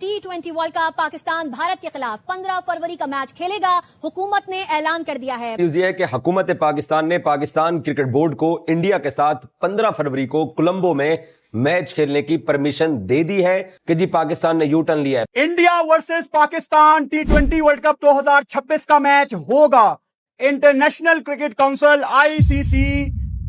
T20 world cup Pakistan Bharat के खिलाफ 15 फरवरी का मैच खेलेगा। हुकूमत ने ऐलान कर दिया है। न्यूज़ ये है कि हुकूमत पाकिस्तान ने पाकिस्तान क्रिकेट बोर्ड को इंडिया के साथ 15 फरवरी को कोलंबो में मैच खेलने की परमिशन दे दी है कि जी पाकिस्तान ने यू टर्न लिया है। India versus Pakistan T20 world cup 2026 का मैच होगा। इंटरनेशनल क्रिकेट काउंसिल ICC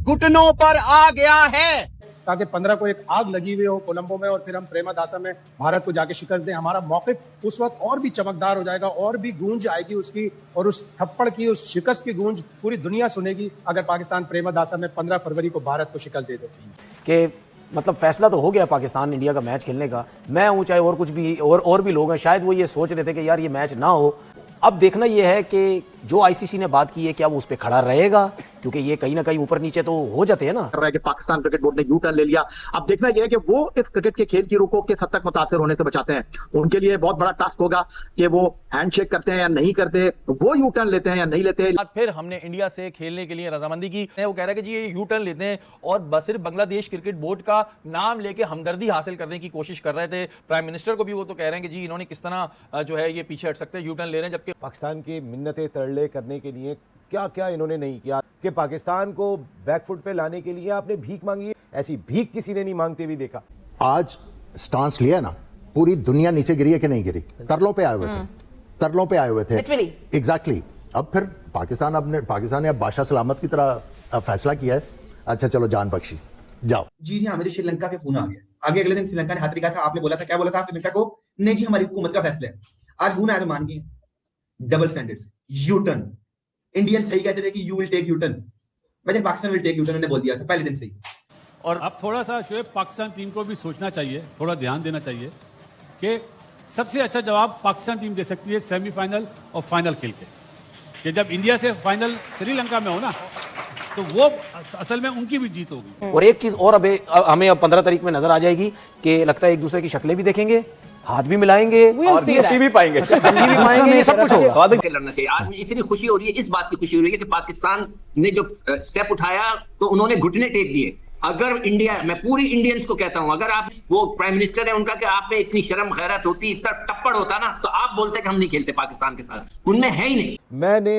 घुटनों पर आ गया है ताकि 15 को एक आग लगी हुई हो कोलंबो में और फिर हम प्रेमदासा में भारत को जाके शिकस्त दें। हमारा मौक़िफ़ उस वक्त और भी चमकदार हो जाएगा और भी गूंज आएगी उसकी, और उस थप्पड़ की, उस शिकस्त की गूंज पूरी दुनिया सुनेगी अगर पाकिस्तान प्रेमदासा में 15 फरवरी को भारत को शिकस्त दे देती कि मतलब फैसला तो हो गया पाकिस्तान इंडिया का मैच खेलने का। मैं हूँ चाहे और कुछ भी और भी लोग हैं, शायद वो ये सोच रहे थे कि यार ये मैच ना हो। अब देखना ये है कि जो ICC ने बात की है क्या वो उस पर खड़ा रहेगा, क्योंकि ये कहीं ना कहीं ऊपर नीचे तो हो जाते हैं ना। कर रहा है कि पाकिस्तान क्रिकेट बोर्ड ने यू टर्न ले लिया। अब देखना यह है कि वो इस क्रिकेट के खेल की रुख को किस हद तक मुतासिर होने से बचाते हैं। उनके लिए बहुत बड़ा टास्क होगा कि वो हैंडशेक करते हैं या नहीं करते, वो यू टर्न लेते हैं या नहीं लेते। फिर हमने इंडिया से खेलने के लिए रजामंदी की। वो कह रहा है कि जी ये यू टर्न लेते हैं और बस सिर्फ बांग्लादेश क्रिकेट बोर्ड का नाम लेके हमदर्दी हासिल करने की कोशिश कर रहे थे। प्राइम मिनिस्टर को भी वो तो कह रहे हैं कि जी इन्होंने किस तरह जो है ये पीछे हट सकते हैं, यू टर्न ले रहे हैं। जबकि पाकिस्तान की मिन्नतें तरले करने के लिए क्या क्या इन्होंने नहीं किया कि पाकिस्तान को बैकफुट पे लाने के लिए आपने भीख मांगी है। ऐसी भीख किसी ने नहीं मांगते हुए देखा। आज स्टांस लिया ना, पूरी दुनिया नीचे गिरी है कि नहीं गिरी? तरलों पे आए हुए थे, तरलों पे आए हुए थे एग्जैक्टली। अब फिर पाकिस्तान ने अब बादशाह सलामत की तरह फैसला किया है, अच्छा चलो जान बख्शी जाओ। जी हाँ, मुझे श्रीलंका के फोन आ गया। आगे अगले दिन श्रीलंका ने हाथ दिखा था। आपने बोला था, क्या बोला था श्रीलंका को? नहीं जी हमारी हुकूमत का फैसला है। आज फोन आया तो मान गए। Double standards, U turn. Indian सही कहते थे कि you will take U turn, but Pakistan will take U turn, उन्होंने बोल दिया था पहले दिन से ही। और अब थोड़ा सा शोएब पाकिस्तान टीम को भी सोचना चाहिए, थोड़ा ध्यान देना चाहिए कि सबसे अच्छा जवाब पाकिस्तान टीम दे सकती है सेमीफाइनल और फाइनल खेल के। कि जब इंडिया से फाइनल श्रीलंका में हो ना, तो वो असल में उनकी भी जीत होगी। और एक चीज और हमें अब 15 तारीख में नजर आ जाएगी कि लगता है एक दूसरे की शक्लें भी देखेंगे, हाथ भी मिलाएंगे और भी पाएंगे, भी पाएंगे, ये सब कुछ होगा। लड़ना चाहिए। आज इतनी खुशी हो रही है, इस बात की खुशी हो रही है कि पाकिस्तान ने जो स्टेप उठाया तो उन्होंने घुटने टेक दिए। अगर इंडिया, मैं पूरी इंडियंस को कहता हूं, अगर आप वो प्राइम मिनिस्टर है उनका कि आप में इतनी शर्म गैरत होती, इतना टप्पड़ होता ना, तो आप बोलते कि हम नहीं खेलते पाकिस्तान के साथ। उनमें है ही नहीं। मैंने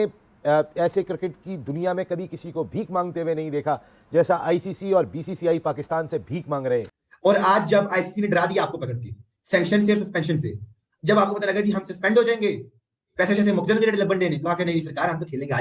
ऐसे क्रिकेट की दुनिया में कभी किसी को भीख मांगते हुए नहीं देखा जैसा ICC और BCCI पाकिस्तान से भीख मांग रहे हैं। और आज जब ICC ने डरा दिया आपको पकड़ के सैंक्शन से और सस्पेंशन से, जब आपको पता लगा जी हम सस्पेंड हो जाएंगे, पैसे जैसे मुख्तलिफ दे लबन ने तो आके नहीं सरकार हम तो खेलेंगे।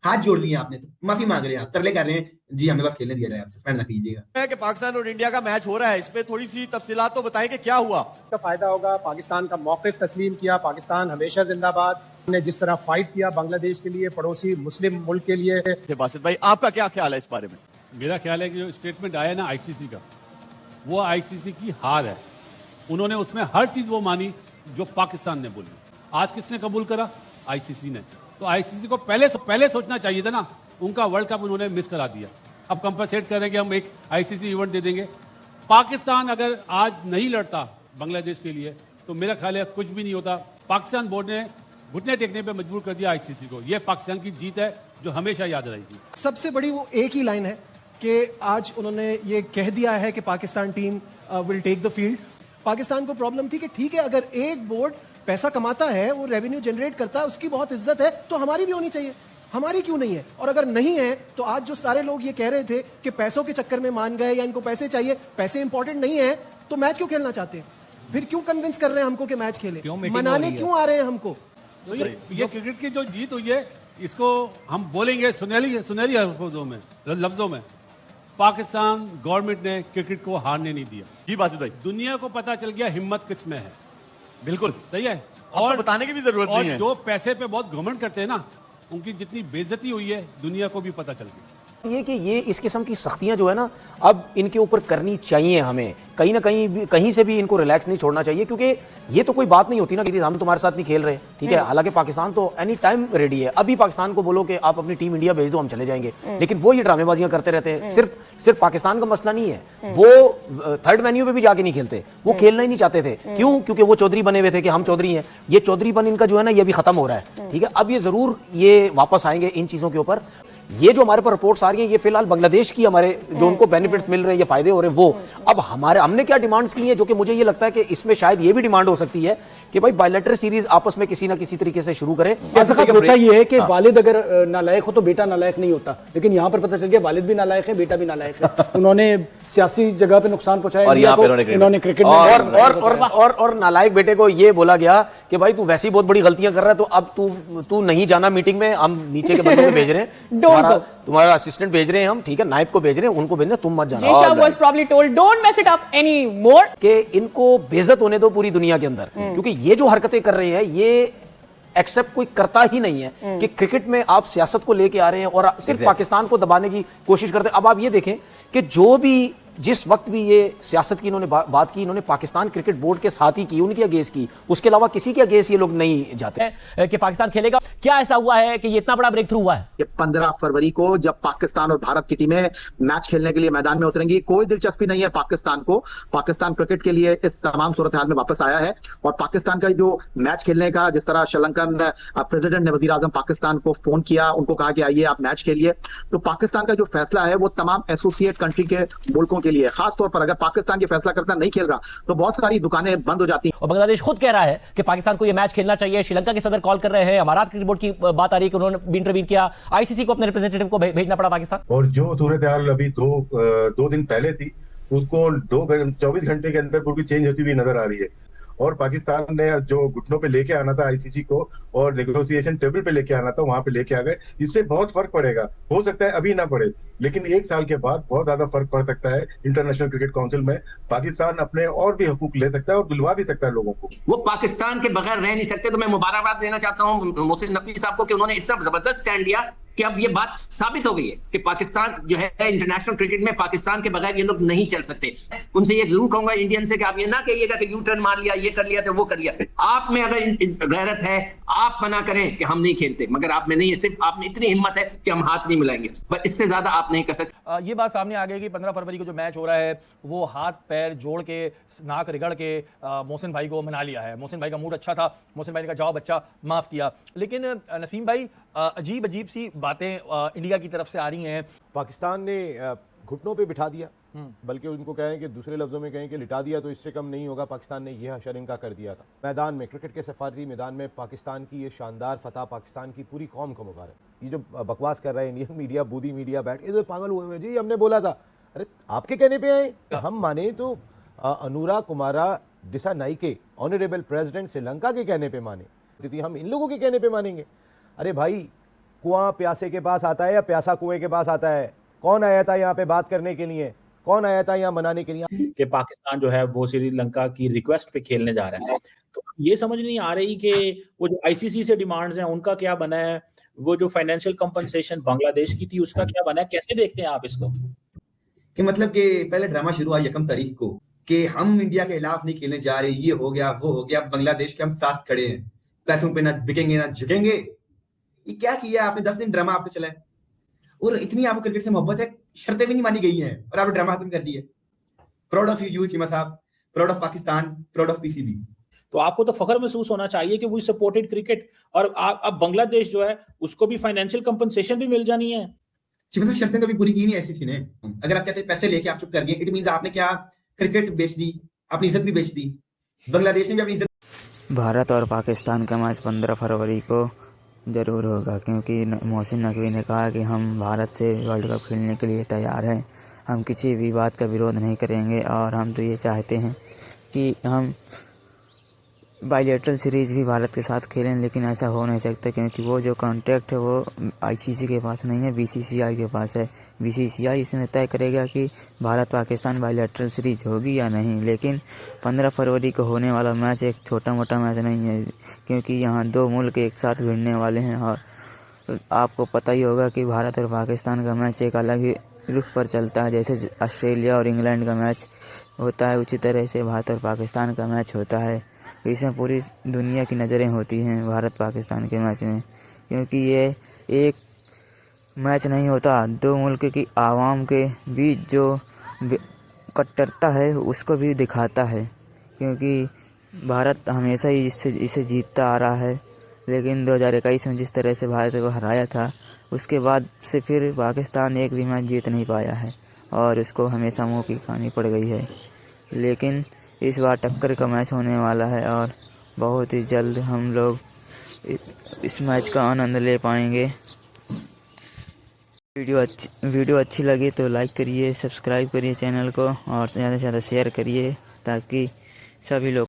हाथ जोड़ लिए आपने, तो माफी मांग रहे हैं, आप तरले कर रहे हैं जी हमें बस खेलने दिया जाए, आप सस्पेंड ना कीजिएगा। कि पाकिस्तान और इंडिया का मैच हो रहा है, इसमें थोड़ी सी तफसीलात तो बताएं कि क्या हुआ। का फायदा होगा। पाकिस्तान का मौक़िफ़ तस्लीम किया, पाकिस्तान हमेशा जिंदाबाद ने जिस तरह फाइट किया बांग्लादेश के लिए, पड़ोसी मुस्लिम मुल्क के लिए। बासित भाई आपका क्या ख्याल है इस बारे में? मेरा ख्याल है कि जो स्टेटमेंट आया ना ICC का, वो ICC की हार है। उन्होंने उसमें हर चीज वो मानी जो पाकिस्तान ने बोली। आज किसने कबूल करा? ICC ने। तो ICC को पहले सोचना चाहिए था ना। उनका वर्ल्ड कप उन्होंने मिस करा दिया। अब कंपनसेट कर रहे हैं कि हम एक ICC इवेंट दे देंगे। पाकिस्तान अगर आज नहीं लड़ता बांग्लादेश के लिए तो मेरा ख्याल है कुछ भी नहीं होता। पाकिस्तान बोर्ड ने घुटने टेकने पे मजबूर कर दिया ICC को। यह पाकिस्तान की जीत है जो हमेशा याद रहेगी। सबसे बड़ी वो एक ही लाइन है कि आज उन्होंने ये कह दिया है कि Pakistan team will take the field. Pakistan को प्रॉब्लम थी कि ठीक है अगर एक बोर्ड पैसा कमाता है, वो रेवेन्यू जनरेट करता है, उसकी बहुत इज्जत है, तो हमारी भी होनी चाहिए। हमारी क्यों नहीं है? और अगर नहीं है तो आज जो सारे लोग ये कह रहे थे कि पैसों के चक्कर में मान गए या इनको पैसे चाहिए, पैसे इंपॉर्टेंट नहीं है तो मैच क्यों खेलना चाहते हैं? फिर क्यों कन्विंस कर रहे हैं हमको कि मैच खेले? मनाने क्यों आ रहे हैं हमको? तो ये क्रिकेट की जो जीत हुई है, इसको हम बोलेंगे सुनहरी लफ्जों में, पाकिस्तान गवर्नमेंट ने क्रिकेट को हारने नहीं दिया। जी बासित भाई, दुनिया को पता चल गया हिम्मत किस में है। बिल्कुल सही है। और तो बताने की भी जरूरत नहीं है। जो पैसे पे बहुत घमंड करते हैं ना, उनकी जितनी बेइज्जती हुई है दुनिया को भी पता चल गई। ये कि ये इस किस्म की सख्तियां जो है ना अब इनके ऊपर करनी चाहिए। हमें कहीं ना कहीं से भी इनको रिलैक्स नहीं छोड़ना चाहिए, क्योंकि ये तो कोई बात नहीं होती ना कि हम तुम्हारे साथ नहीं खेल रहे, ठीक है। हालांकि पाकिस्तान तो एनी टाइम रेडी है। अभी पाकिस्तान को बोलो कि आप अपनी टीम इंडिया भेज दो, हम चले जाएंगे, लेकिन वो ये ड्रामेबाजियां करते रहते हैं। सिर्फ पाकिस्तान का मसला नहीं है, वो थर्ड वेन्यू पे भी जाके नहीं खेलते, वो खेलना ही नहीं चाहते थे। क्यों? क्योंकि वो चौधरी बने हुए थे कि हम चौधरी हैं। ये चौधरी बन इनका जो है ना, ये भी खत्म हो रहा है, ठीक है। अब ये जरूर ये वापस आएंगे इन चीजों के ऊपर। ये जो हमारे पर रिपोर्ट्स आ रही हैं ये फिलहाल बांग्लादेश की हमारे जो उनको बेनिफिट्स मिल रहे हैं, ये फायदे हो रहे हैं वो। अब हमने क्या डिमांड्स की हैं, जो कि मुझे ये लगता है कि इसमें शायद ये भी डिमांड हो सकती है कि भाई बायलैटरल सीरीज आपस में किसी ना किसी तरीके से शुरू करें। ऐसा होता ये है कि वालिद अगर नालायक हो तो बेटा नालायक नहीं होता, लेकिन यहाँ पर पता चल गया वालिद भी नालायक है, बेटा भी नालायक है। उन्होंने सियासी जगह पे नुकसान पहुंचाया और यहाँ पे इन्होंने क्रिकेट में और नालायक बेटे को ये बोला गया कि भाई तू वैसी बहुत बड़ी गलतियां कर रहा है, तो अब तू नहीं जाना मीटिंग में, हम नीचे के बंदों को भेज रहे हैं, तुम्हारा असिस्टेंट भेज रहे हैं हम, ठीक है, नायब को भेज रहे हैं, उनको भेजना, तुम मत जाना। कि इनको बेइज्जत होने दो पूरी दुनिया के अंदर, क्योंकि ये जो हरकतें कर रहे हैं ये एक्सेप्ट कोई करता ही नहीं है कि क्रिकेट में आप सियासत को लेके आ रहे हैं और सिर्फ पाकिस्तान को दबाने की कोशिश करते हैं। अब आप ये देखें कि जो भी जिस वक्त भी ये सियासत की इन्होंने बात की, इन्होंने पाकिस्तान क्रिकेट बोर्ड के साथ ही की, उनके अगेंस्ट की, उसके अलावा किसी के अगेंस्ट ये लोग नहीं जाते कि पाकिस्तान खेलेगा। क्या ऐसा हुआ है कि ये इतना बड़ा ब्रेक थ्रू हुआ है? 15 फरवरी को जब पाकिस्तान और भारत की टीमें मैच खेलने के लिए मैदान में उतरेंगी, कोई दिलचस्पी नहीं है पाकिस्तान को। पाकिस्तान क्रिकेट के लिए इस तमाम सूरत हाल में वापस आया है और पाकिस्तान का जो मैच खेलने का, जिस तरह श्रीलंकन प्रेसिडेंट ने वजीर आजम पाकिस्तान को फोन किया, उनको कहा कि आइए आप मैच खेलिए, तो पाकिस्तान का जो फैसला है वो तमाम एसोसिएट कंट्री के मुल्कों के लिए, खासतौर पर अगर पाकिस्तान ये फैसला करता नहीं खेल रहा तो बहुत सारी दुकानें बंद हो जाती हैं। और बांग्लादेश खुद कह रहा है कि पाकिस्तान को ये मैच खेलना चाहिए। श्रीलंका के सदर कॉल कर रहे हैं, अमारात क्रिकेट बोर्ड की बात आ रही है कि उन्होंने भी इंटरवीन किया, आईसीसी को अपने रिप्रेजेंटेटिव को भेजना पड़ा पाकिस्तान। और जो सूरत हाल अभी दो दिन पहले थी उसको 24 घंटे के अंदर पूरी चेंज होती हुई नजर आ रही है। और पाकिस्तान ने जो घुटनों पे लेके आना था आईसीसी को और नेगोशिएशन टेबल पे लेके आना था, वहां पे लेके आ गए। इससे बहुत फर्क पड़ेगा, हो सकता है अभी ना पड़े, लेकिन 1 साल के बाद बहुत ज्यादा फर्क पड़ सकता है। इंटरनेशनल क्रिकेट काउंसिल में पाकिस्तान अपने और भी हकूक ले सकता है और दिलवा भी सकता है लोगों को। वो पाकिस्तान के बगैर रह नहीं सकते। तो मैं मुबारकबाद देना चाहता हूँ मोहसिन नकवी साहब को कि उन्होंने इतना जबरदस्त स्टैंड लिया कि अब ये बात साबित हो गई है कि पाकिस्तान जो है इंटरनेशनल क्रिकेट में पाकिस्तान के बगैर ये लोग नहीं चल सकते। उनसे ये जरूर कहूंगा इंडियन से कि आप ये ना कहिएगा कि यू टर्न मार लिया, ये कर लिया तो वो कर लिया। आप में अगर गैरत है, आप मना करें कि हम नहीं खेलते, मगर आप में नहीं है, सिर्फ आप में इतनी हिम्मत है कि हम हाथ नहीं मिलाएंगे, बस इससे ज्यादा आप नहीं कर सकते। ये बात सामने आ गई कि 15 फरवरी को जो मैच हो रहा है वो हाथ पैर जोड़ के, नाक रिगड़ के मोहसिन भाई को मना लिया है। मोहसिन भाई का मूड अच्छा था, मोहसिन भाई ने कहा जाओ बच्चा माफ किया। लेकिन नसीम भाई अजीब सी बातें इंडिया की तरफ से आ रही हैं। पाकिस्तान ने घुटनों पे बिठा दिया, बल्कि उनको कहें कि दूसरे लफ्जों में कहें कि लिटा दिया तो इससे कम नहीं होगा। पाकिस्तान ने यह हशर इनका कर दिया था मैदान में, क्रिकेट के सफारती मैदान में। पाकिस्तान की ये शानदार फतह पाकिस्तान की पूरी कौम को मुबारक। ये जो बकवास कर रहा है इंडियन मीडिया, बूदी मीडिया बैठ के पागल हुए हुए जी, हमने बोला था, अरे आपके कहने पे आए, हम माने तो अनुरा कुमारा दिसानाइके ऑनरेबल प्रेसिडेंट श्रीलंका के कहने पे माने, यदि हम इन लोगों के कहने पे मानेंगे? अरे भाई, कुआं प्यासे के पास आता है या प्यासा कुएं के पास आता है? कौन आया था यहाँ पे बात करने के लिए? कौन आया था यहाँ मनाने के लिए कि पाकिस्तान जो है वो श्रीलंका की रिक्वेस्ट पे खेलने जा रहा है? तो ये समझ नहीं आ रही कि वो जो आईसीसी से डिमांड्स हैं उनका क्या बना है, वो जो फाइनेंशियल कंपनसेशन बांग्लादेश की थी उसका क्या बना है? कैसे देखते हैं आप इसको? कि मतलब कि पहले ड्रामा शुरू हुआ 1 तारीख को कि हम इंडिया के खिलाफ नहीं खेलने जा रहे, ये हो गया वो हो गया, बांग्लादेश के हम साथ खड़े हैं, पैसों पे ना बिकेंगे ना झुकेंगे। ये क्या किया आपने? 10 दिन ड्रामा आपका चला है और इतनी आपको क्रिकेट से मोहब्बत है, शर्तें भी नहीं मानी गई हैं और आपने ड्रामा खत्म कर दिया। प्राउड ऑफ यू चीमा साहब, proud of Pakistan, proud of PCB. तो आपको तो फख्र महसूस होना चाहिए कि वी सपोर्टेड क्रिकेट, और अब बांग्लादेश जो है उसको भी फाइनेंशियल कंपनसेशन भी मिल जानी है। चीमा साहब, शर्तें तो भी पूरी की नहीं आईसीसी ने। अगर आप कहते हैं पैसे लेके आप चुप कर गए, इट मींस आपने क्या क्रिकेट बेच दी, अपनी इज्जत भी बेच दी। बांग्लादेश ने भी अपनी इज्जत। भारत और पाकिस्तान का मैच 15 फरवरी को ज़रूर होगा, क्योंकि मोहसिन नकवी ने कहा कि हम भारत से वर्ल्ड कप खेलने के लिए तैयार हैं। हम किसी भी बात का विरोध नहीं करेंगे और हम तो ये चाहते हैं कि हम बायलैटरल सीरीज़ भी भारत के साथ खेलें, लेकिन ऐसा हो नहीं सकता क्योंकि वो जो कॉन्ट्रैक्ट है वो आईसीसी के पास नहीं है, बीसीसीआई के पास है। बीसीसीआई इसमें तय करेगा कि भारत पाकिस्तान बायलैटरल सीरीज होगी या नहीं। लेकिन 15 फरवरी को होने वाला मैच एक छोटा मोटा मैच नहीं है, क्योंकि यहाँ 2 मुल्क एक साथ भिड़ने वाले हैं। और आपको पता ही होगा कि भारत और पाकिस्तान का मैच एक अलग ही रुख पर चलता है। जैसे ऑस्ट्रेलिया और इंग्लैंड का मैच होता है, उसी तरह से भारत और पाकिस्तान का मैच होता है। इसमें पूरी दुनिया की नज़रें होती हैं भारत पाकिस्तान के मैच में, क्योंकि ये एक मैच नहीं होता, 2 मुल्क की आवाम के बीच जो कट्टरता है उसको भी दिखाता है। क्योंकि भारत हमेशा ही इसे जीतता आ रहा है, लेकिन 2021 में जिस तरह से भारत को हराया था, उसके बाद से फिर पाकिस्तान एक भी मैच जीत नहीं पाया है और उसको हमेशा मुँह की खानी पड़ गई है। लेकिन इस बार टक्कर का मैच होने वाला है और बहुत ही जल्द हम लोग इस मैच का आनंद ले पाएंगे। वीडियो अच्छी लगी तो लाइक करिए, सब्सक्राइब करिए चैनल को और ज़्यादा से ज़्यादा शेयर करिए ताकि सभी लोग